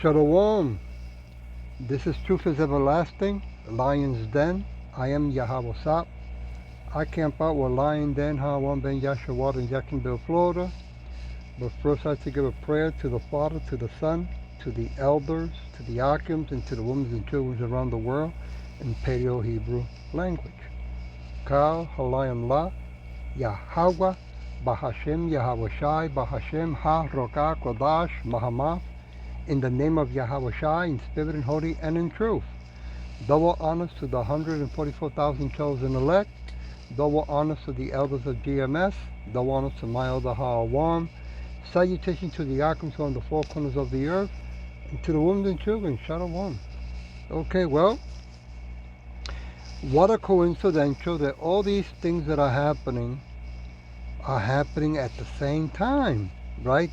Shalom. This is Truth is Everlasting, Lion's Den. I am Yahweh Sap. I camp out with Lion Den, Hawan Ben Yashawat in Jacksonville, Florida. But first I have to give a prayer to the Father, to the Son, to the elders, to the Akims, and to the women and children around the world in Paleo-Hebrew language. Kal Halayim La, Yahweh, Bahashem Yahweh Shai, Bahashem Ha Rokah Kodash Mahamath. In the name of Yahweh Shai, in spirit and holy and in truth. Double honors to the 144,000 chosen elect. Double honors to the elders of GMS. Double honors to my elder Ha'awam. Salutation to the Akims on the four corners of the earth. And to the women and children, Shalom. Okay, well, what a coincidence that all these things that are happening at the same time, right?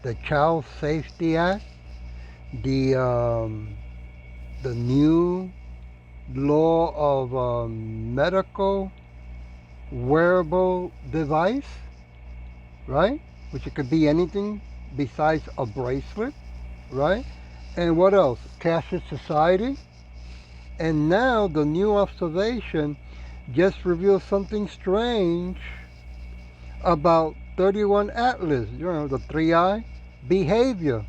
The Child Safety Act, the new law of medical wearable device, right? Which it could be anything besides a bracelet, right? And what else? Cashless society. And now the new observation just reveals something strange about 31 Atlas, the 3i. Behavior.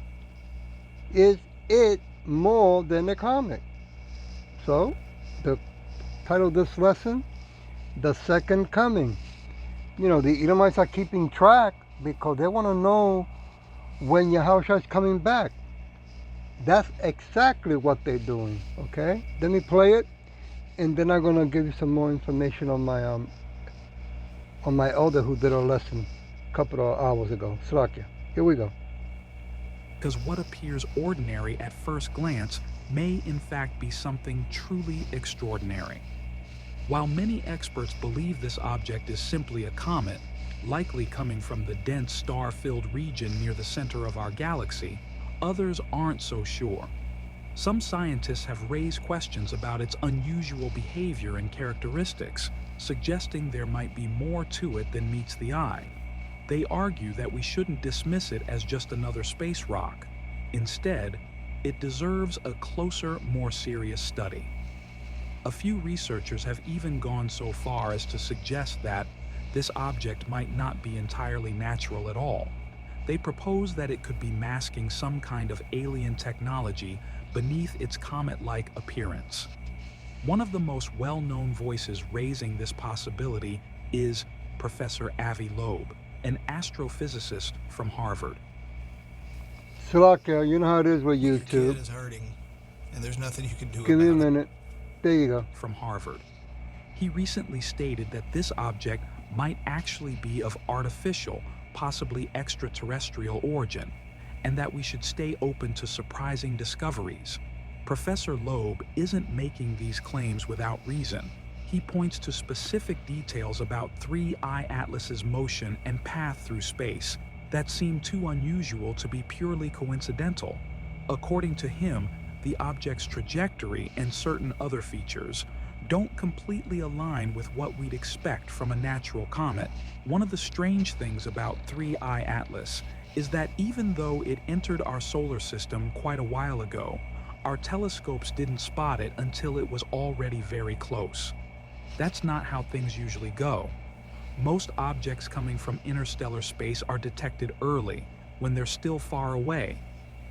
Is it more than a comic? So, the title of this lesson, The Second Coming. The Edomites are keeping track because they want to know when Yahushua is coming back. That's exactly what they're doing, okay? Let me play it, and then I'm going to give you some more information on my elder who did a lesson a couple of hours ago. Slakia. Here we go. Because what appears ordinary at first glance may in fact be something truly extraordinary. While many experts believe this object is simply a comet, likely coming from the dense star-filled region near the center of our galaxy, others aren't so sure. Some scientists have raised questions about its unusual behavior and characteristics, suggesting there might be more to it than meets the eye. They argue that we shouldn't dismiss it as just another space rock. Instead, it deserves a closer, more serious study. A few researchers have even gone so far as to suggest that this object might not be entirely natural at all. They propose that it could be masking some kind of alien technology beneath its comet-like appearance. One of the most well-known voices raising this possibility is Professor Avi Loeb, an astrophysicist from Harvard. Slakia, you know how it is with Your YouTube. kid is hurting, and there's nothing you can do Give me a about it. minute. There you go. From Harvard. He recently stated that this object might actually be of artificial, possibly extraterrestrial origin, and that we should stay open to surprising discoveries. Professor Loeb isn't making these claims without reason. He points to specific details about 3I Atlas's motion and path through space that seem too unusual to be purely coincidental. According to him, the object's trajectory and certain other features don't completely align with what we'd expect from a natural comet. One of the strange things about 3I Atlas is that even though it entered our solar system quite a while ago, our telescopes didn't spot it until it was already very close. That's not how things usually go. Most objects coming from interstellar space are detected early, when they're still far away.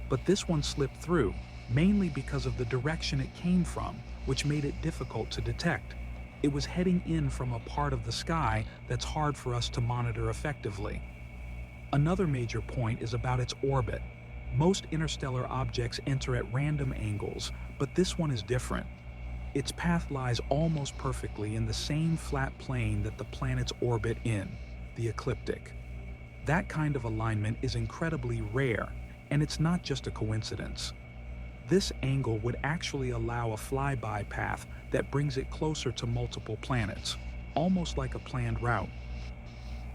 But this one slipped through, mainly because of the direction it came from, which made it difficult to detect. It was heading in from a part of the sky that's hard for us to monitor effectively. Another major point is about its orbit. Most interstellar objects enter at random angles, but this one is different. Its path lies almost perfectly in the same flat plane that the planets orbit in, the ecliptic. That kind of alignment is incredibly rare, and it's not just a coincidence. This angle would actually allow a flyby path that brings it closer to multiple planets, almost like a planned route.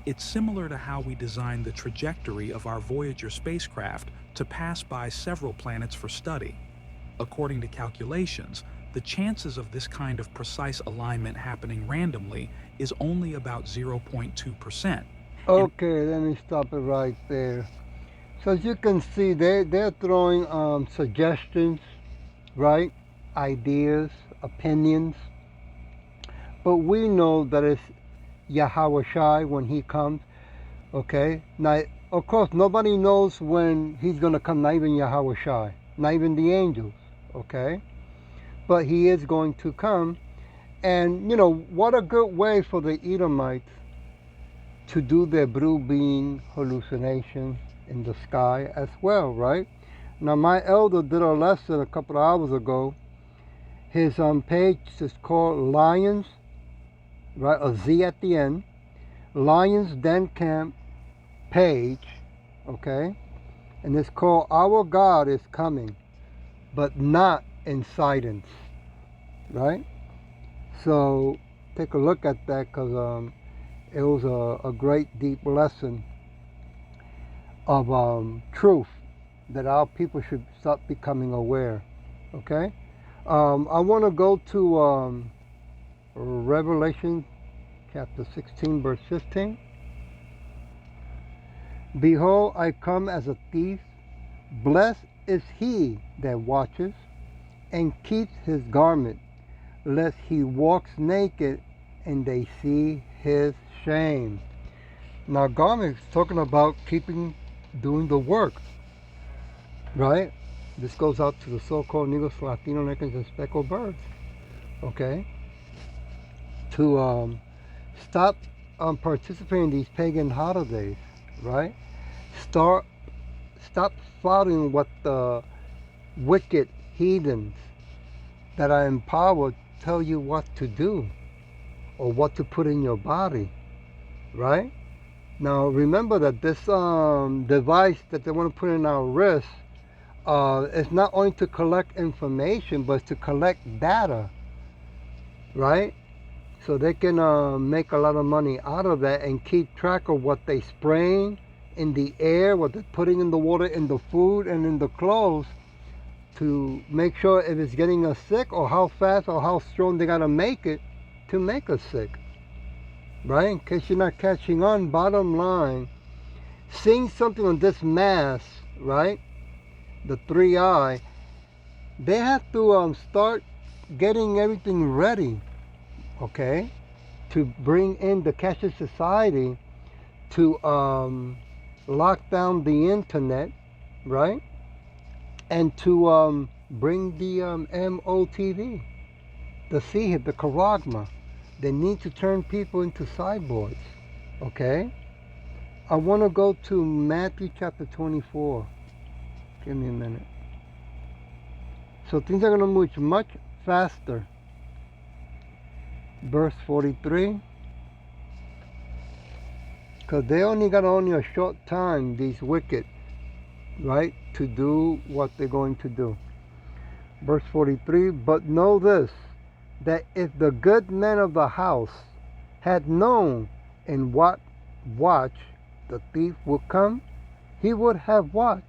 It's similar to how we designed the trajectory of our Voyager spacecraft to pass by several planets for study. According to calculations, the chances of this kind of precise alignment happening randomly is only about 0.2%. Okay, let me stop it right there. So as you can see, they're throwing suggestions, right? Ideas, opinions. But we know that it's Yahweh Shai when he comes. Okay. Now, of course, nobody knows when he's gonna come. Not even Yahweh Shai, not even the angels. Okay. But he is going to come, and what a good way for the Edomites to do their blue beam hallucination in the sky as well, right? Now, my elder did a lesson a couple of hours ago. His page is called Lions, right? A Z at the end. Lions Den Camp page, okay? And it's called Our God is Coming, but not in silence, right? So take a look at that, because it was a great deep lesson of truth that our people should start becoming aware. Okay, I want to go to Revelation chapter 16, verse 15. Behold, I come as a thief. Blessed is he that watches and keeps his garment, lest he walks naked and they see his shame. Now, garment is talking about doing the work, right? This goes out to the so-called Negros, Latino, Americans, and speckled birds, okay? To stop participating in these pagan holidays, right? Stop following what the wicked heathens that are in power tell you what to do or what to put in your body, right? Now remember that this device that they want to put in our wrist is not only to collect information, but to collect data, right? So they can make a lot of money out of that and keep track of what they spraying in the air, what they're putting in the water, in the food, and in the clothes, to make sure if it's getting us sick or how fast or how strong they gotta make it to make us sick. Right? In case you're not catching on, bottom line, seeing something on this mass, right? The 3i, they have to start getting everything ready, okay? To bring in the cashless society, to lock down the internet, right? And to bring the MOTV, the CHIP, the Charagma. They need to turn people into cyborgs, okay? I want to go to Matthew chapter 24. Give me a minute. So things are going to move much faster. Verse 43. Because they only got a short time, these wicked, right, to do what they're going to do. Verse 43, but know this, that if the good man of the house had known in what watch the thief would come, he would have watched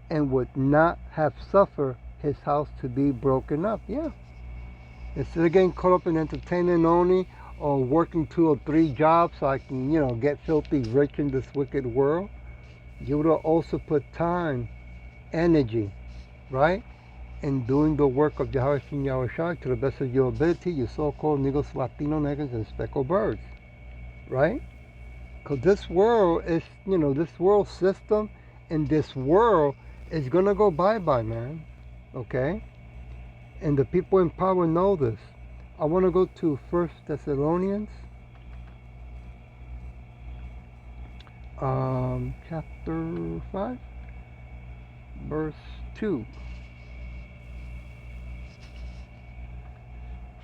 and would not have suffered his house to be broken up. Yeah. Instead of getting caught up in entertainment only, or working 2 or 3 jobs so I can, get filthy rich in this wicked world, you would also put time, energy, right, in doing the work of Yahweh Shem Yahweh Shai to the best of your ability, you so-called Negros, Latino, Negros, and speckled birds, right? Because this world is, this world system and this world is going to go bye-bye, man, okay? And the people in power know this. I want to go to 1 Thessalonians, chapter 5, verse 2.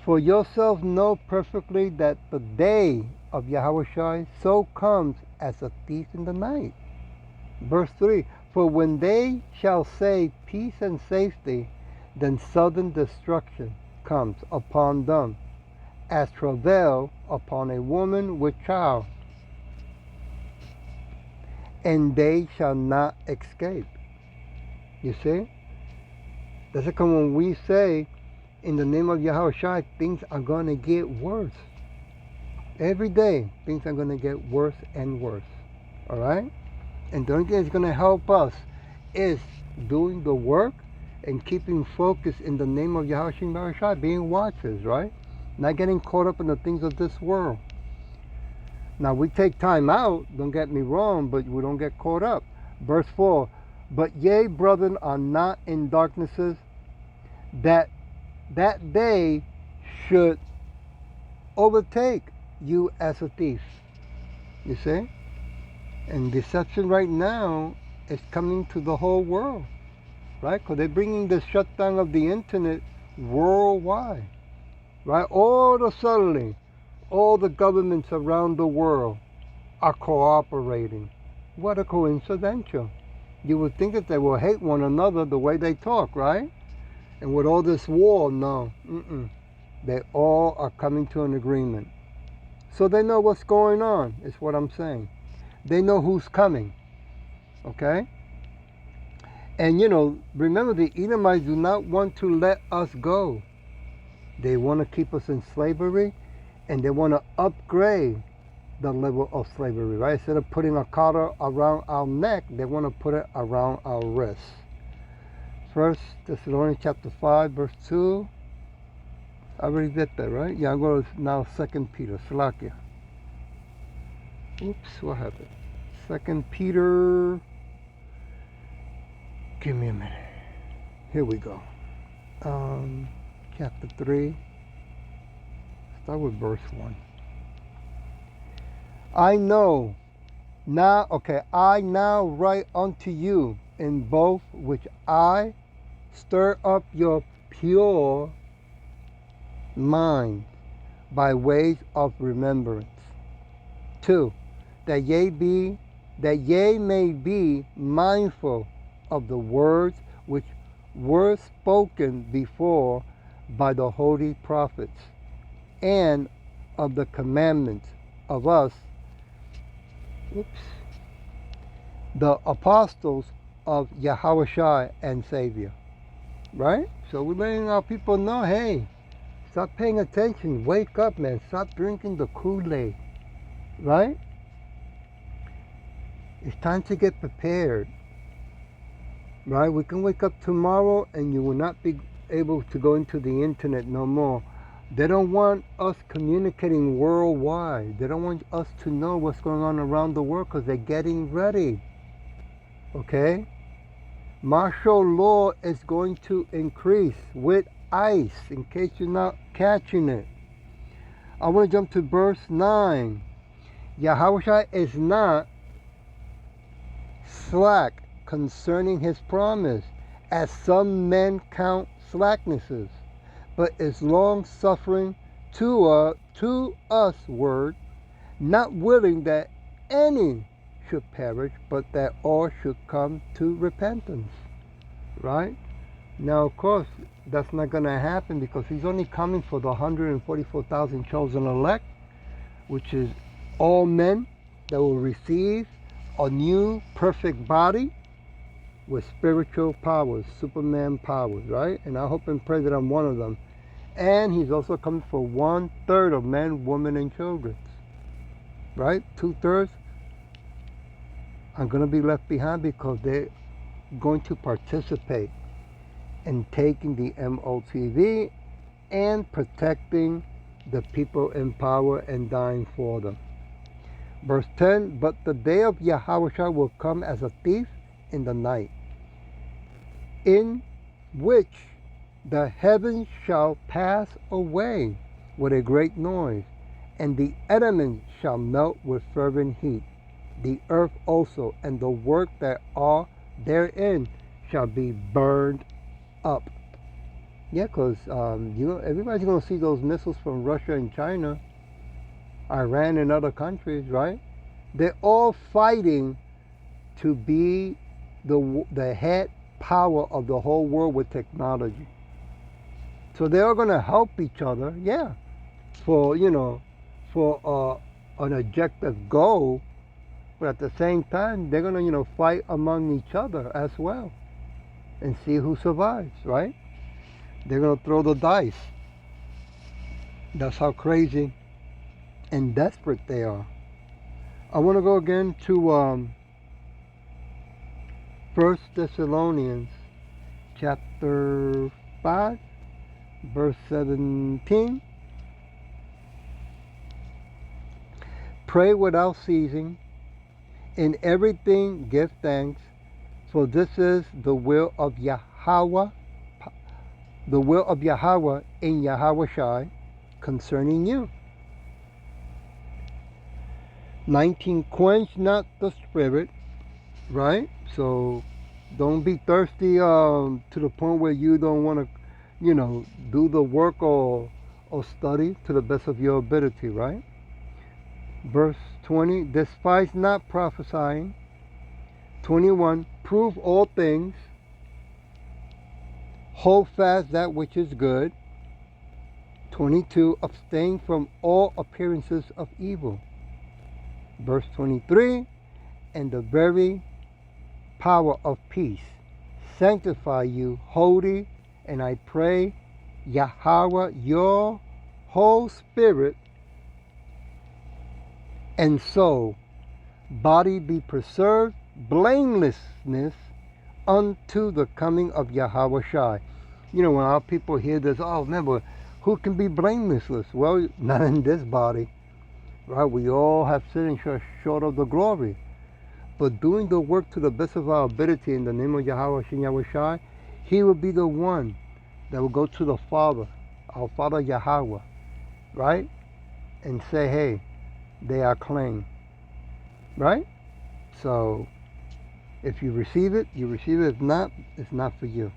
For yourselves know perfectly that the day of Yahweh Shai so comes as a thief in the night. Verse 3. For when they shall say peace and safety, then sudden destruction comes upon them, as travail upon a woman with child, and they shall not escape. You see? That's like when we say, in the name of Yahweh Shai, things are going to get worse. Every day, things are going to get worse and worse. All right? And the only thing that's going to help us is doing the work and keeping focus in the name of Yahushua Barashai, being watchers, right? Not getting caught up in the things of this world. Now, we take time out, don't get me wrong, but we don't get caught up. Verse 4, but ye, brethren, are not in darknesses, that day should overtake you as a thief. You see? And deception right now is coming to the whole world, right? Because they're bringing the shutdown of the internet worldwide, right? All of a sudden, all the governments around the world are cooperating. What a coincidence. You would think that they will hate one another the way they talk, right? And with all this war, no. They all are coming to an agreement. So they know what's going on, is what I'm saying. They know who's coming, okay? And remember, the Edomites do not want to let us go. They want to keep us in slavery, and they want to upgrade the level of slavery, right? Instead of putting a collar around our neck, they want to put it around our wrists. 1 Thessalonians chapter 5, verse 2. I already did that, right? Yeah, I'm going to now 2 Peter. Salakia. Oops, what happened? 2 Peter. Give me a minute. Here we go. Chapter 3. Start with verse 1. I now write unto you in both which I stir up your pure mind by ways of remembrance. 2. That ye may be mindful of the words which were spoken before by the holy prophets, and of the commandments of us, the apostles of Yahushua and Savior. Right? So we're letting our people know, hey, stop paying attention. Wake up, man. Stop drinking the Kool-Aid. Right? It's time to get prepared. Right? We can wake up tomorrow and you will not be able to go into the internet no more. They don't want us communicating worldwide. They don't want us to know what's going on around the world because they're getting ready. Okay? Martial law is going to increase with ICE, in case you're not catching it. I want to jump to verse 9. Yahushua is not slack concerning his promise, as some men count slacknesses, but is long-suffering to us, not willing that any should perish, but that all should come to repentance. Right? Now, of course, that's not going to happen because he's only coming for the 144,000 chosen elect, which is all men that will receive a new perfect body with spiritual powers, Superman powers, right? And I hope and pray that I'm one of them. And he's also coming for 1/3 of men, women, and children. Right? 2/3 are going to be left behind because they're going to participate in taking the MOTV and protecting the people in power and dying for them. Verse 10, but the day of Yahushua will come as a thief in the night, in which the heavens shall pass away with a great noise, and the elements shall melt with fervent heat. The earth also and the work that are therein shall be burned up. Yeah, because everybody's going to see those missiles from Russia and China, Iran and other countries, right? They're all fighting to be the head power of the whole world with technology. So they are going to help each other, yeah, for an objective goal, but at the same time, they're going to fight among each other as well and see who survives, right? They're going to throw the dice. That's how crazy and desperate they are. I want to go again to First Thessalonians chapter 5, verse 17. Pray without ceasing. In everything give thanks, for this is the will of Yahweh, in Yahweh Shai concerning you. 19. Quench not the spirit, right? So don't be thirsty to the point where you don't want to, do the work or study to the best of your ability, right? Verse 20, despise not prophesying. 21, prove all things. Hold fast that which is good. 22, abstain from all appearances of evil. Verse 23, and the very power of peace sanctify you wholly, and I pray Yahweh your whole spirit and soul, body be preserved blamelessness unto the coming of Yahweh Shai. When our people hear this, oh, remember, who can be blameless? Well, not in this body, right? We all have sinned short of the glory. But doing the work to the best of our ability in the name of Yahweh Shai, He will be the one that will go to the Father, our Father Yahweh, right? And say, hey, they are clean, right? So if you receive it, you receive it. If not, it's not for you.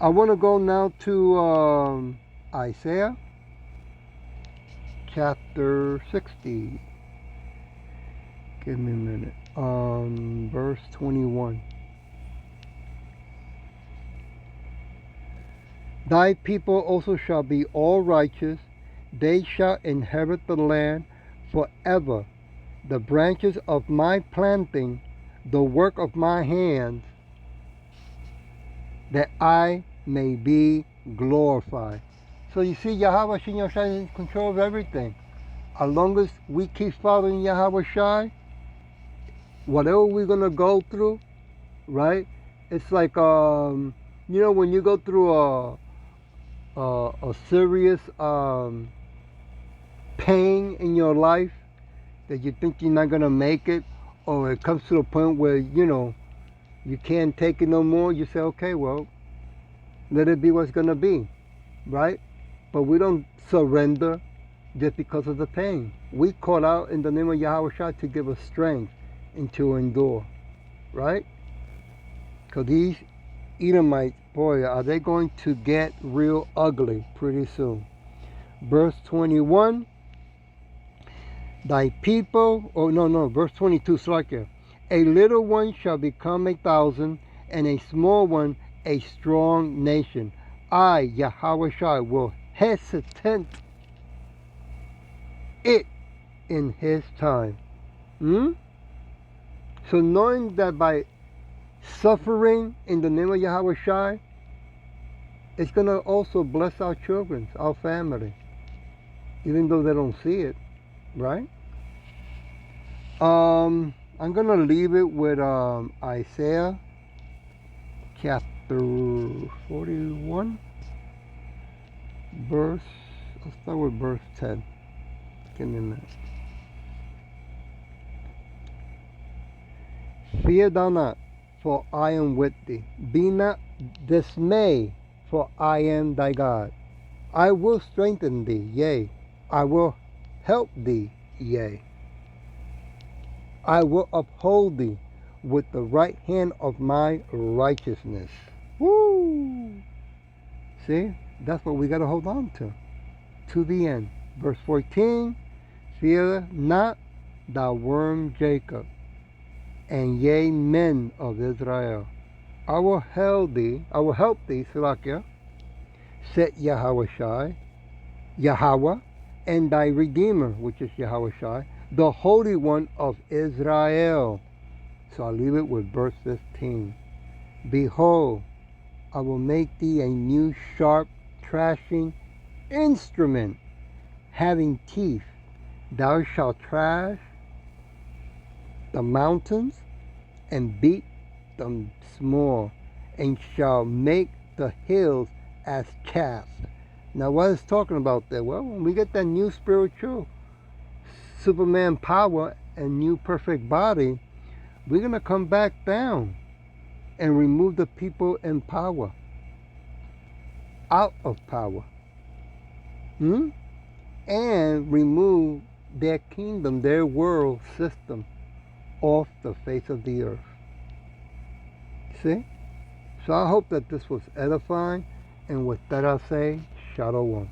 I want to go now to Isaiah chapter 60. Give me a minute. Verse 21. Thy people also shall be all righteous. They shall inherit the land forever. The branches of my planting, the work of my hands, that I may be glorified. So you see, Yahweh Shai is in control of everything. As long as we keep following Yahweh Shai, whatever we're going to go through, right? It's like, when you go through a serious pain in your life that you think you're not going to make it, or it comes to the point where, you can't take it no more, you say, okay, well, let it be what's going to be, right? But we don't surrender just because of the pain. We call out in the name of Yahweh Shai to give us strength and to endure, right? Because these Edomites, boy, are they going to get real ugly pretty soon. Verse 21, thy people, verse 22, Slakia, a little one shall become 1,000, and a small one a strong nation. I, Yahweh Shai, will hesitate it in his time. So knowing that by suffering in the name of Yahweh Shai, it's going to also bless our children, our family, even though they don't see it, right? I'm going to leave it with Isaiah chapter 41, I'll start with verse 10. Give me a minute. Fear thou not, for I am with thee. Be not dismayed, for I am thy God. I will strengthen thee, yea, I will help thee, yea. I will uphold thee with the right hand of my righteousness. Woo! See, that's what we got to hold on to the end. Verse 14, fear not thou worm Jacob, and ye men of Israel. I will help thee, Salakia, said Yahweh Shai, Yahweh, and thy Redeemer, which is Yahweh Shai, the Holy One of Israel. So I'll leave it with verse 15. Behold, I will make thee a new sharp thrashing instrument, having teeth. Thou shalt thrash the mountains and beat them small, and shall make the hills as chaff. Now, what is talking about there? Well, when we get that new spiritual Superman power and new perfect body, we're going to come back down and remove the people in power out of power. And remove their kingdom, their world system off the face of the earth. See? So I hope that this was edifying. And with that, I'll say, Shalom.